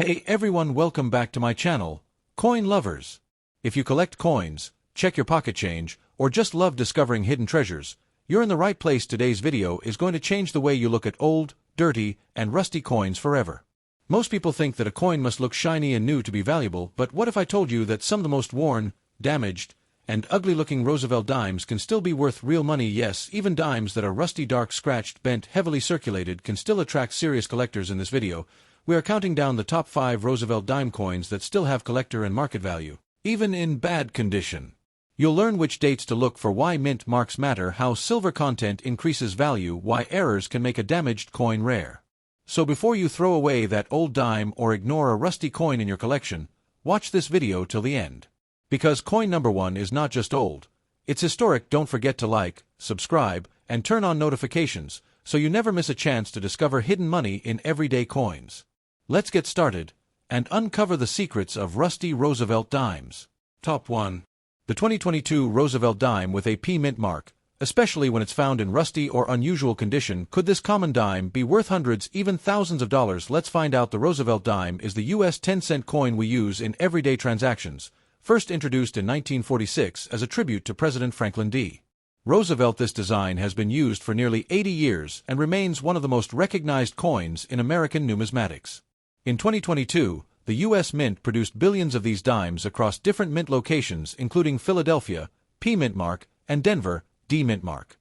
Hey everyone, welcome back to my channel, Coin Lovers. If you collect coins, check your PocketChange, or just love discovering hidden treasures, you're in the right place. Today's video is going to change the way you look at old, dirty, and rusty coins forever. Most people think that a coin must look shiny and new to be valuable, but what if I told you that some of the most worn, damaged, and ugly-looking Roosevelt dimes can still be worth real money? Yes, even dimes that are rusty, dark, scratched, bent, heavily circulated can still attract serious collectors. In this video, we are counting down the top 5 Roosevelt dime coins that still have collector and market value, even in bad condition. You'll learn which dates to look for, why mint marks matter, how silver content increases value, why errors can make a damaged coin rare. So before you throw away that old dime or ignore a rusty coin in your collection, watch this video till the end. Because coin number 1 is not just old, it's historic. Don't forget to like, subscribe, and turn on notifications so you never miss a chance to discover hidden money in everyday coins. Let's get started and uncover the secrets of rusty Roosevelt dimes. Top 1. The 2022 Roosevelt Dime with a PDMintMark, especially when it's found in rusty or unusual condition. Could this common dime be worth hundreds, even thousands of dollars? Let's find out. The Roosevelt Dime is the US 10-cent coin we use in everyday transactions, first introduced in 1946 as a tribute to President Franklin D. Roosevelt. This design has been used for nearly 80 years and remains one of the most recognized coins in American numismatics. In 2022, the U.S. Mint produced billions of these dimes across different mint locations, including Philadelphia, PDMintMark, and Denver, DMintMark.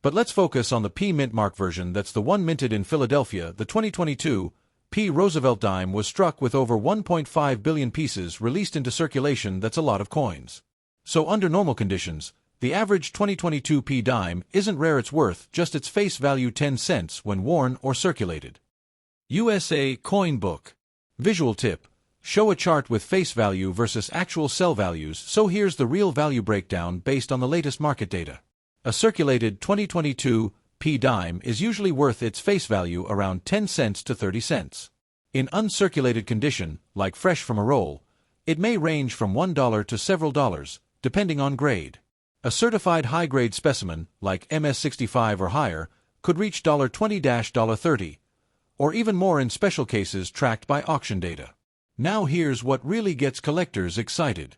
But let's focus on the PDMintMark version. That's the one minted in Philadelphia. The 2022 P. Roosevelt Dime was struck with over 1.5 billion pieces released into circulation. That's a lot of coins. So under normal conditions, the average 2022 P dime isn't rare. It's worth just its face value, 10 cents, when worn or circulated. USA Coin Book. Visual tip: show a chart with face value versus actual sell values. So here's the real value breakdown based on the latest market data. A circulated 2022 P dime is usually worth its face value around 10 cents to 30 cents. In uncirculated condition, like fresh from a roll, it may range from $1 to several dollars, depending on grade. A certified high-grade specimen, like MS65 or higher, could reach $20 to $30, or even more in special cases tracked by auction data. Now here's what really gets collectors excited.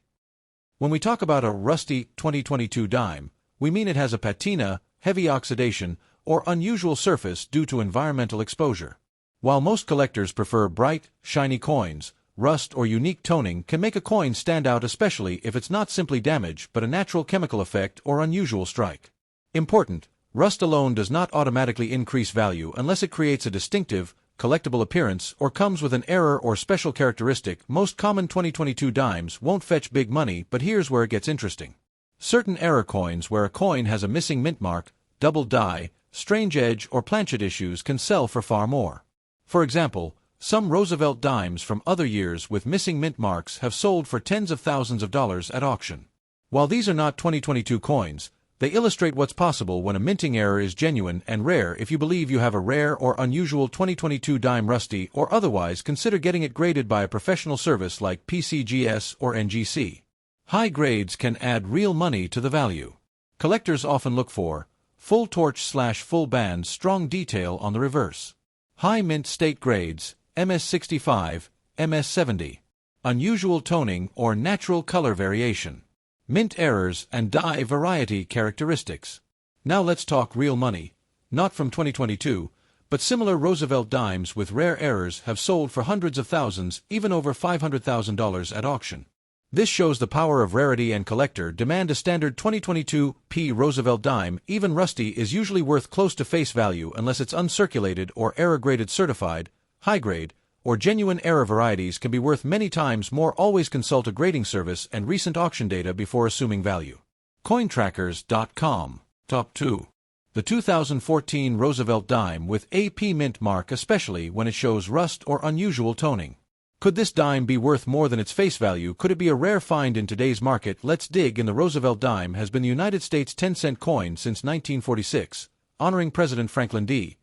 When we talk about a rusty 2022 dime, we mean it has a patina, heavy oxidation, or unusual surface due to environmental exposure. While most collectors prefer bright, shiny coins, rust or unique toning can make a coin stand out, especially if it's not simply damage but a natural chemical effect or unusual strike. Important: rust alone does not automatically increase value unless it creates a distinctive, collectible appearance or comes with an error or special characteristic. Most common 2022 dimes won't fetch big money, but here's where it gets interesting. Certain error coins, where a coin has a missing mint mark, double die, strange edge, or planchet issues, can sell for far more. For example, some Roosevelt dimes from other years with missing mint marks have sold for tens of thousands of dollars at auction. While these are not 2022 coins, they illustrate what's possible when a minting error is genuine and rare. If you believe you have a rare or unusual 2022 dime, rusty or otherwise, consider getting it graded by a professional service like PCGS or NGC. High grades can add real money to the value. Collectors often look for full torch/full band, strong detail on the reverse. High mint state grades, MS65, MS70. Unusual toning or natural color variation. Mint errors and die variety characteristics. Now let's talk real money. Not from 2022, but similar Roosevelt dimes with rare errors have sold for hundreds of thousands, even over $500,000 at auction. This shows the power of rarity and collector demand. A standard 2022 P Roosevelt dime, even rusty, is usually worth close to face value unless it's uncirculated or error-graded. Certified, high-grade, or genuine error varieties can be worth many times more. Always consult a grading service and recent auction data before assuming value. Cointrackers.com. Top 2. The 2014 Roosevelt Dime with a PDMintMark, especially when it shows rust or unusual toning. Could this dime be worth more than its face value? Could it be a rare find in today's market? Let's dig in. The Roosevelt Dime has been the United States 10-cent coin since 1946, honoring President Franklin D.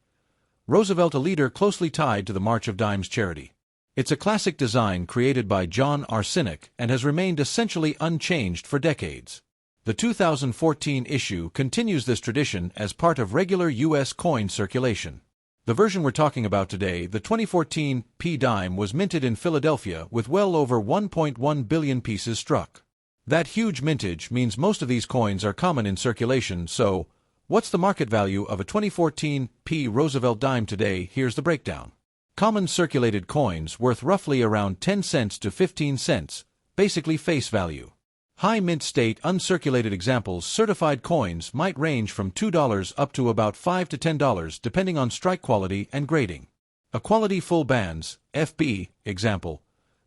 Roosevelt, a leader closely tied to the March of Dimes charity. It's a classic design created by John R. Sinek and has remained essentially unchanged for decades. The 2014 issue continues this tradition as part of regular U.S. coin circulation. The version we're talking about today, the 2014 P-Dime, was minted in Philadelphia with well over 1.1 billion pieces struck. That huge mintage means most of these coins are common in circulation, so what's the market value of a 2014 P Roosevelt Dime today? Here's the breakdown. Common circulated coins worth roughly around 10 cents to 15 cents, basically face value. High mint state uncirculated examples certified coins might range from $2 up to about $5 to $10 depending on strike quality and grading. A quality full bands, FB, example,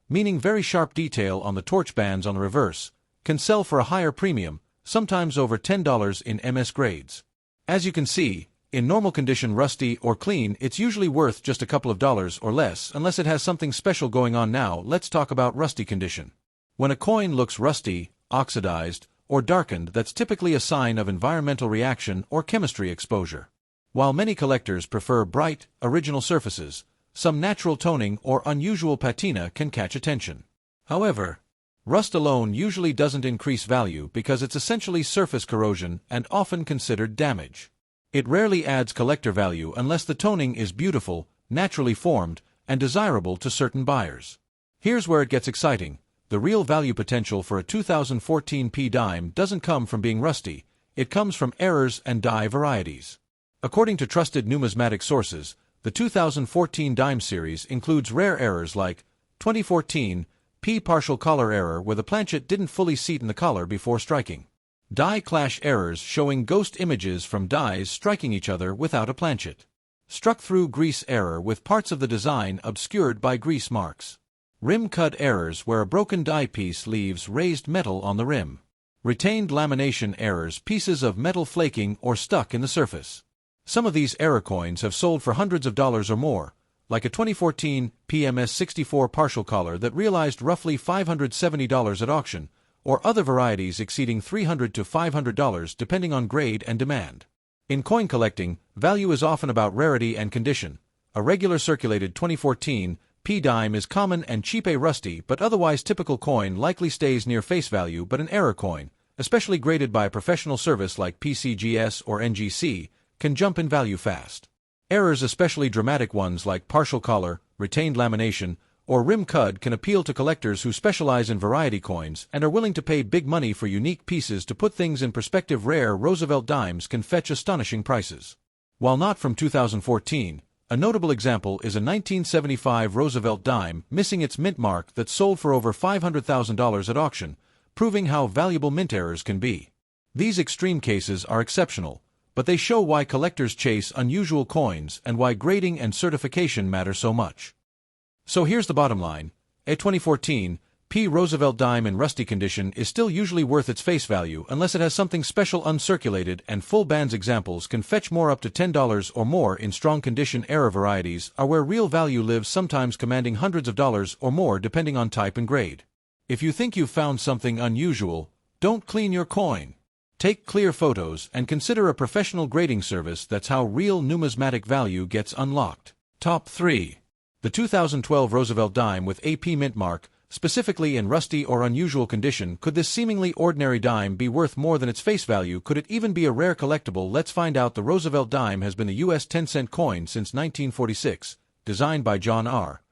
meaning very sharp detail on the torch bands on the reverse, can sell for a higher premium, sometimes over $10 in MS grades. As you can see, in normal condition rusty or clean, it's usually worth just a couple of dollars or less unless it has something special going on. Now, let's talk about rusty condition. When a coin looks rusty, oxidized, or darkened, that's typically a sign of environmental reaction or chemistry exposure. While many collectors prefer bright, original surfaces, some natural toning or unusual patina can catch attention. However, rust alone usually doesn't increase value because it's essentially surface corrosion and often considered damage. It rarely adds collector value unless the toning is beautiful, naturally formed, and desirable to certain buyers. Here's where it gets exciting. The real value potential for a 2014 P-Dime doesn't come from being rusty, it comes from errors and die varieties. According to trusted numismatic sources, the 2014 Dime series includes rare errors like 2014 P partial collar error where the planchet didn't fully seat in the collar before striking. Die clash errors showing ghost images from dies striking each other without a planchet. Struck through grease error with parts of the design obscured by grease marks. Rim cut errors where a broken die piece leaves raised metal on the rim. Retained lamination errors, pieces of metal flaking or stuck in the surface. Some of these error coins have sold for hundreds of dollars or more, like a 2014 PMS64 partial collar that realized roughly $570 at auction, or other varieties exceeding $300 to $500 depending on grade and demand. In coin collecting, value is often about rarity and condition. A regular circulated 2014 P-Dime is common and cheap. A rusty but otherwise typical coin likely stays near face value, but an error coin, especially graded by a professional service like PCGS or NGC, can jump in value fast. Errors, especially dramatic ones like partial collar, retained lamination, or rim cut, can appeal to collectors who specialize in variety coins and are willing to pay big money for unique pieces. To put things in perspective, rare Roosevelt Dimes can fetch astonishing prices. While not from 2014, a notable example is a 1975 Roosevelt Dime missing its mint mark that sold for over $500,000 at auction, proving how valuable mint errors can be. These extreme cases are exceptional, but they show why collectors chase unusual coins and why grading and certification matter so much. So here's the bottom line. A 2014 P Roosevelt Dime in rusty condition is still usually worth its face value unless it has something special. Uncirculated and full bands examples can fetch more, up to $10 or more. In strong condition, error varieties are where real value lives, sometimes commanding hundreds of dollars or more depending on type and grade. If you think you've found something unusual, don't clean your coin. Take clear photos and consider a professional grading service. That's how real numismatic value gets unlocked. Top 3. The 2012 Roosevelt Dime with a PDMintMark, specifically in rusty or unusual condition. Could this seemingly ordinary dime be worth more than its face value? Could it even be a rare collectible? Let's find out. The Roosevelt Dime has been a US 10-cent coin since 1946, designed by John R.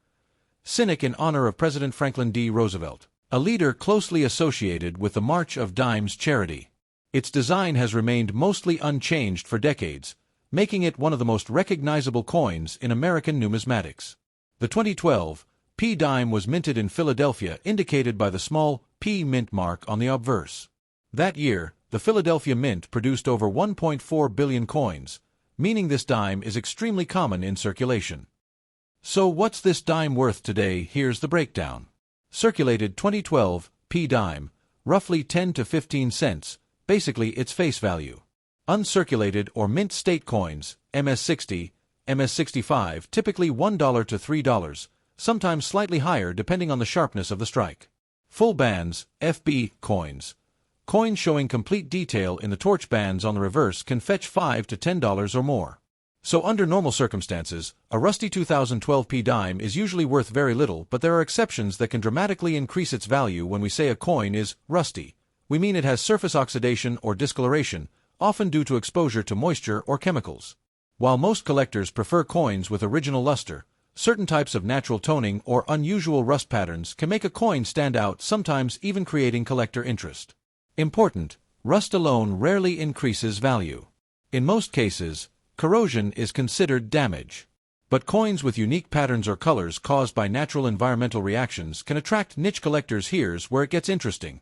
Sinek in honor of President Franklin D. Roosevelt, a leader closely associated with the March of Dimes charity. Its design has remained mostly unchanged for decades, making it one of the most recognizable coins in American numismatics. The 2012 P-Dime was minted in Philadelphia, indicated by the small P mint mark on the obverse. That year, the Philadelphia Mint produced over 1.4 billion coins, meaning this dime is extremely common in circulation. So what's this dime worth today? Here's the breakdown. Circulated 2012 P-Dime, roughly 10 to 15 cents, basically its face value. Uncirculated or mint state coins, MS60, MS65, typically $1 to $3, sometimes slightly higher depending on the sharpness of the strike. Full bands, FB, coins. Coins showing complete detail in the torch bands on the reverse can fetch $5 to $10 or more. So under normal circumstances, a rusty 2012 P-Dime is usually worth very little, but there are exceptions that can dramatically increase its value. When we say a coin is rusty, we mean it has surface oxidation or discoloration, often due to exposure to moisture or chemicals. While most collectors prefer coins with original luster, certain types of natural toning or unusual rust patterns can make a coin stand out, sometimes even creating collector interest. Important: rust alone rarely increases value. In most cases, corrosion is considered damage. But coins with unique patterns or colors caused by natural environmental reactions can attract niche collectors. Here's where it gets interesting.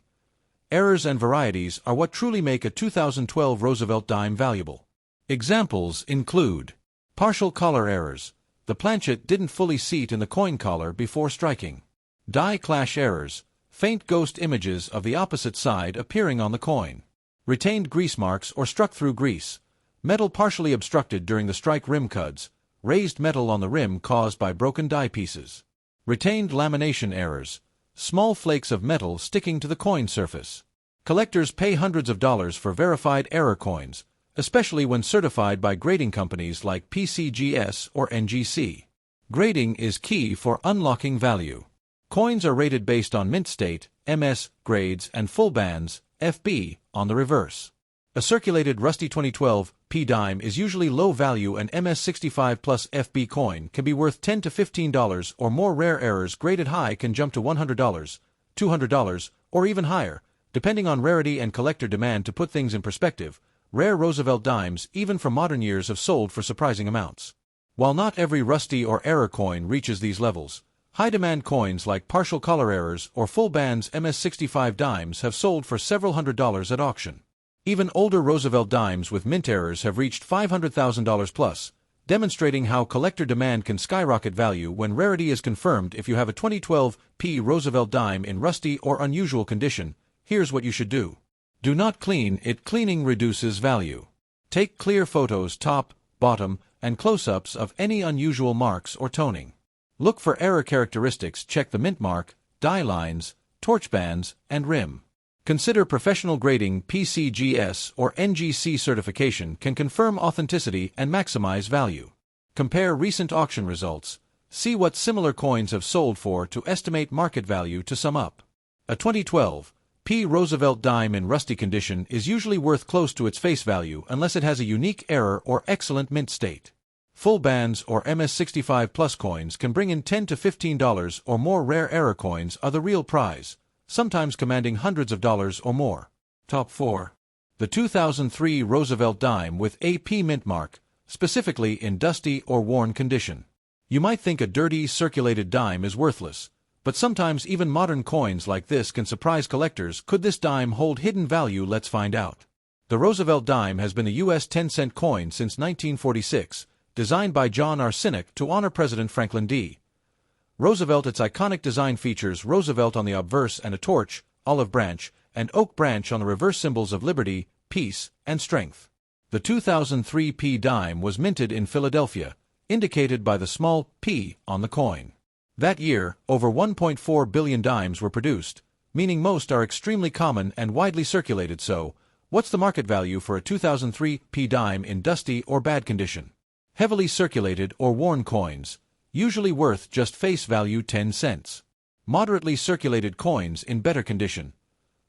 Errors and varieties are what truly make a 2012 Roosevelt Dime valuable. Examples include partial collar errors. The planchet didn't fully seat in the coin collar before striking. Die clash errors. Faint ghost images of the opposite side appearing on the coin. Retained grease marks or struck through grease. Metal partially obstructed during the strike rim cuts. Raised metal on the rim caused by broken die pieces. Retained lamination errors. Small flakes of metal sticking to the coin surface. Collectors pay hundreds of dollars for verified error coins, especially when certified by grading companies like PCGS or NGC. Grading is key for unlocking value. Coins are rated based on mint state, MS, grades, and full bands, FB, on the reverse. A circulated Rusty 2012 P-Dime is usually low value, and MS65 plus FB coin can be worth $10 to $15 or more. Rare errors graded high can jump to $100, $200, or even higher, depending on rarity and collector demand. To put things in perspective, rare Roosevelt Dimes, even from modern years, have sold for surprising amounts. While not every Rusty or error coin reaches these levels, high-demand coins like partial collar errors or full bands MS65 dimes have sold for several $100s at auction. Even older Roosevelt Dimes with mint errors have reached $500,000 plus, demonstrating how collector demand can skyrocket value when rarity is confirmed. If you have a 2012 P Roosevelt Dime in rusty or unusual condition, here's what you should do. Do not clean it. Cleaning reduces value. Take clear photos, top, bottom, and close-ups of any unusual marks or toning. Look for error characteristics. Check the mint mark, die lines, torch bands, and rim. Consider professional grading. PCGS or NGC certification can confirm authenticity and maximize value. Compare recent auction results. See what similar coins have sold for to estimate market value. To sum up, a 2012 P Roosevelt Dime in rusty condition is usually worth close to its face value unless it has a unique error or excellent mint state. Full bands or MS65 plus coins can bring in $10 to $15 or more. Rare error coins are the real prize, sometimes commanding hundreds of dollars or more. Top 4. The 2003 Roosevelt Dime with a PDMintMark, specifically in dusty or worn condition. You might think a dirty, circulated dime is worthless, but sometimes even modern coins like this can surprise collectors. Could this dime hold hidden value? Let's find out. The Roosevelt Dime has been a U.S. 10-cent coin since 1946, designed by John R. Sinek to honor President Franklin D. Roosevelt. Its iconic design features Roosevelt on the obverse and a torch, olive branch, and oak branch on the reverse, symbols of liberty, peace, and strength. The 2003 P dime was minted in Philadelphia, indicated by the small P on the coin. That year, over 1.4 billion dimes were produced, meaning most are extremely common and widely circulated. So, what's the market value for a 2003 P dime in dusty or bad condition? Heavily circulated or worn coins, usually worth just face value 10 cents. Moderately circulated coins in better condition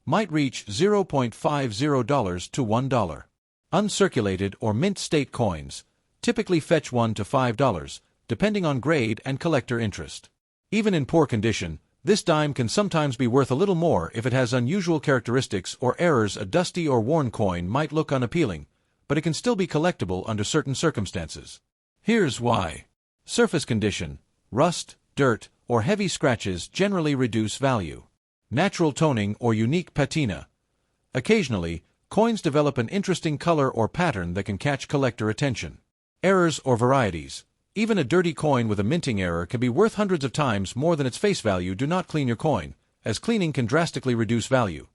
might reach $0.50 to $1. Uncirculated or mint state coins typically fetch $1 to $5, depending on grade and collector interest. Even in poor condition, this dime can sometimes be worth a little more if it has unusual characteristics or errors. A dusty or worn coin might look unappealing, but it can still be collectible under certain circumstances. Here's why. Surface condition, rust, dirt, or heavy scratches generally reduce value. Natural toning or unique patina. Occasionally, coins develop an interesting color or pattern that can catch collector attention. Errors or varieties. Even a dirty coin with a minting error can be worth hundreds of times more than its face value. Do not clean your coin, as cleaning can drastically reduce value.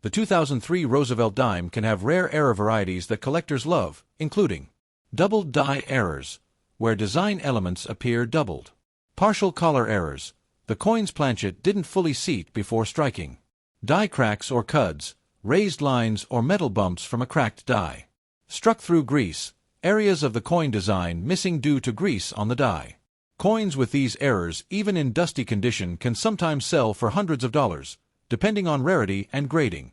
The 2003 Roosevelt Dime can have rare error varieties that collectors love, including double die errors, where design elements appear doubled. Partial collar errors. The coin's planchet didn't fully seat before striking. Die cracks or cuds, raised lines or metal bumps from a cracked die. Struck through grease. Areas of the coin design missing due to grease on the die. Coins with these errors, even in dusty condition, can sometimes sell for hundreds of dollars, depending on rarity and grading.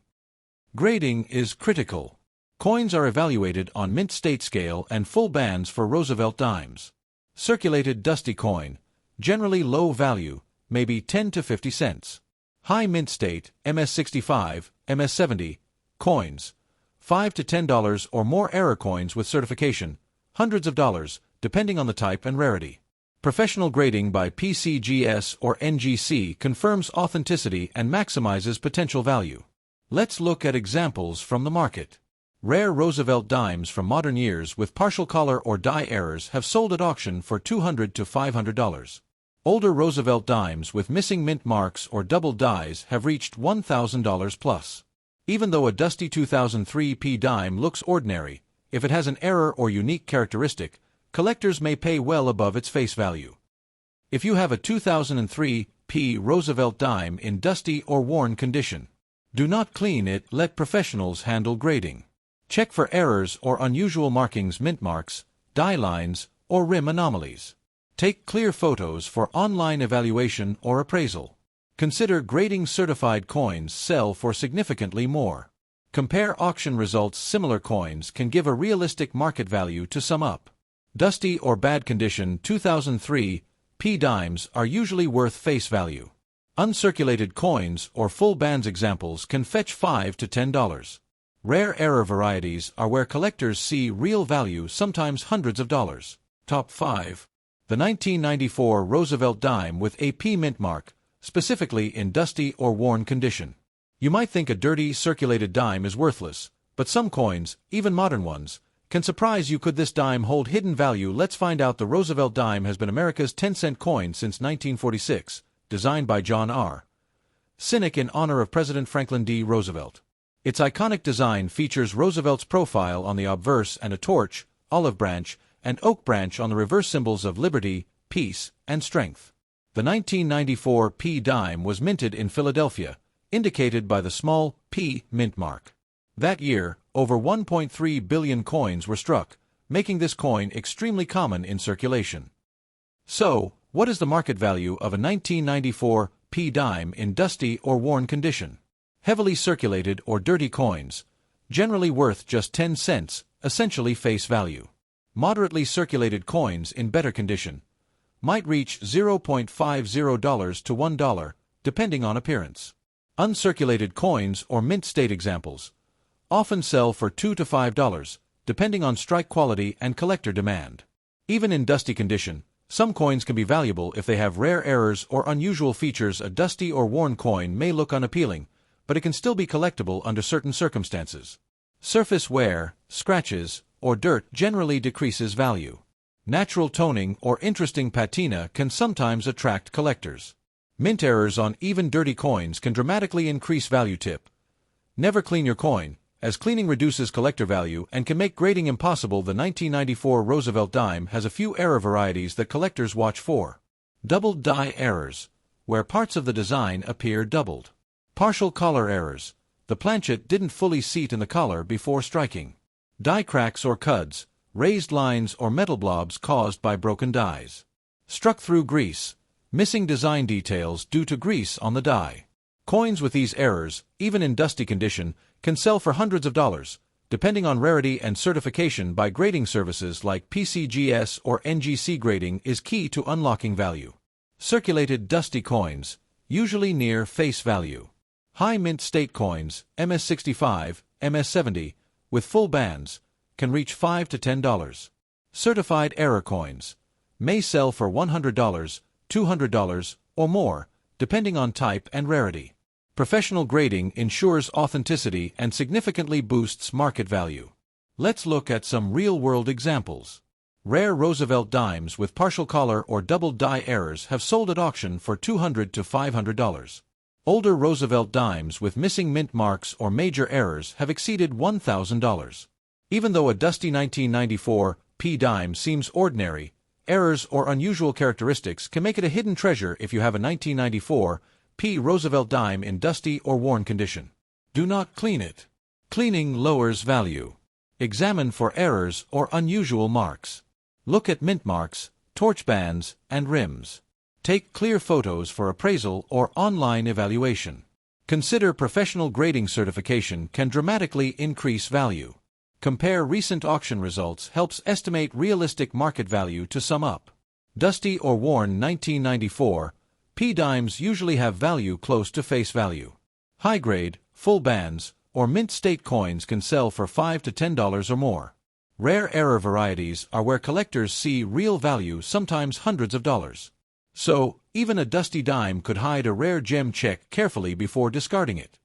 Grading is critical. Coins are evaluated on mint state scale and full bands for Roosevelt Dimes. Circulated dusty coin, generally low value, maybe 10 to 50 cents. High mint state, MS65, MS70, coins, $5 to $10 or more error coins with certification, hundreds of dollars, depending on the type and rarity. Professional grading by PCGS or NGC confirms authenticity and maximizes potential value. Let's look at examples from the market. Rare Roosevelt Dimes from modern years with partial color or die errors have sold at auction for $200 to $500. Older Roosevelt Dimes with missing mint marks or double dies have reached $1,000 plus. Even though a dusty 2003 P dime looks ordinary, if it has an error or unique characteristic, collectors may pay well above its face value. If you have a 2003 P Roosevelt Dime in dusty or worn condition, do not clean it, let professionals handle grading. Check for errors or unusual markings, mint marks, die lines, or rim anomalies. Take clear photos for online evaluation or appraisal. Consider grading. Certified coins sell for significantly more. Compare auction results. Similar coins can give a realistic market value. To sum up, dusty or bad condition 2003 P dimes are usually worth face value. Uncirculated coins or full bands examples can fetch $5 to $10. Rare error varieties are where collectors see real value, sometimes hundreds of dollars. Top 5. The 1994 Roosevelt Dime with a PDMintMark, specifically in dusty or worn condition. You might think a dirty circulated dime is worthless, but some coins, even modern ones, can surprise you. Could this dime hold hidden value? Let's find out. The Roosevelt Dime has been America's 10-cent coin since 1946, designed by John R. Sinek in honor of President Franklin D. Roosevelt. Its iconic design features Roosevelt's profile on the obverse and a torch, olive branch, and oak branch on the reverse, symbols of liberty, peace, and strength. The 1994 P dime was minted in Philadelphia, indicated by the small P mint mark. That year, over 1.3 billion coins were struck, making this coin extremely common in circulation. So, what is the market value of a 1994 P dime in dusty or worn condition? Heavily circulated or dirty coins, generally worth just 10 cents, essentially face value. Moderately circulated coins in better condition might reach $0.50 to $1, depending on appearance. Uncirculated coins or mint state examples often sell for $2 to $5, depending on strike quality and collector demand. Even in dusty condition, some coins can be valuable if they have rare errors or unusual features. A dusty or worn coin may look unappealing, but it can still be collectible under certain circumstances. Surface wear, scratches, or dirt generally decreases value. Natural toning or interesting patina can sometimes attract collectors. Mint errors on even dirty coins can dramatically increase value. Tip: never clean your coin, as cleaning reduces collector value and can make grading impossible. The 1994 Roosevelt Dime has a few error varieties that collectors watch for. Doubled die errors, where parts of the design appear doubled. Partial collar errors, the planchet didn't fully seat in the collar before striking. Die cracks or cuds, raised lines or metal blobs caused by broken dies. Struck through grease, missing design details due to grease on the die. Coins with these errors, even in dusty condition, can sell for hundreds of dollars, depending on rarity and certification by grading services like PCGS or NGC. Grading is key to unlocking value. Circulated dusty coins, usually near face value. High mint state coins, MS65, MS70, with full bands, can reach $5 to $10. Certified error coins may sell for $100, $200, or more, depending on type and rarity. Professional grading ensures authenticity and significantly boosts market value. Let's look at some real-world examples. Rare Roosevelt Dimes with partial collar or double die errors have sold at auction for $200 to $500. Older Roosevelt Dimes with missing mint marks or major errors have exceeded $1,000. Even though a dusty 1994 P dime seems ordinary, errors or unusual characteristics can make it a hidden treasure. If you have a 1994 P Roosevelt Dime in dusty or worn condition, do not clean it. Cleaning lowers value. Examine for errors or unusual marks. Look at mint marks, torch bands, and rims. Take clear photos for appraisal or online evaluation. Consider professional grading. Certification can dramatically increase value. Compare recent auction results helps estimate realistic market value. To sum up, Dusty or worn 1994 P-Dimes usually have value close to face value. High-grade, full bands, or mint state coins can sell for $5 to $10 or more. Rare error varieties are where collectors see real value, sometimes hundreds of dollars. So, even a dusty dime could hide a rare gem. Check carefully before discarding it.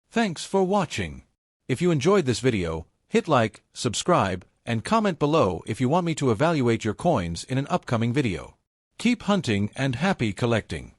Thanks for watching. If you enjoyed this video, hit like, subscribe, and comment below if you want me to evaluate your coins in an upcoming video. Keep hunting and happy collecting.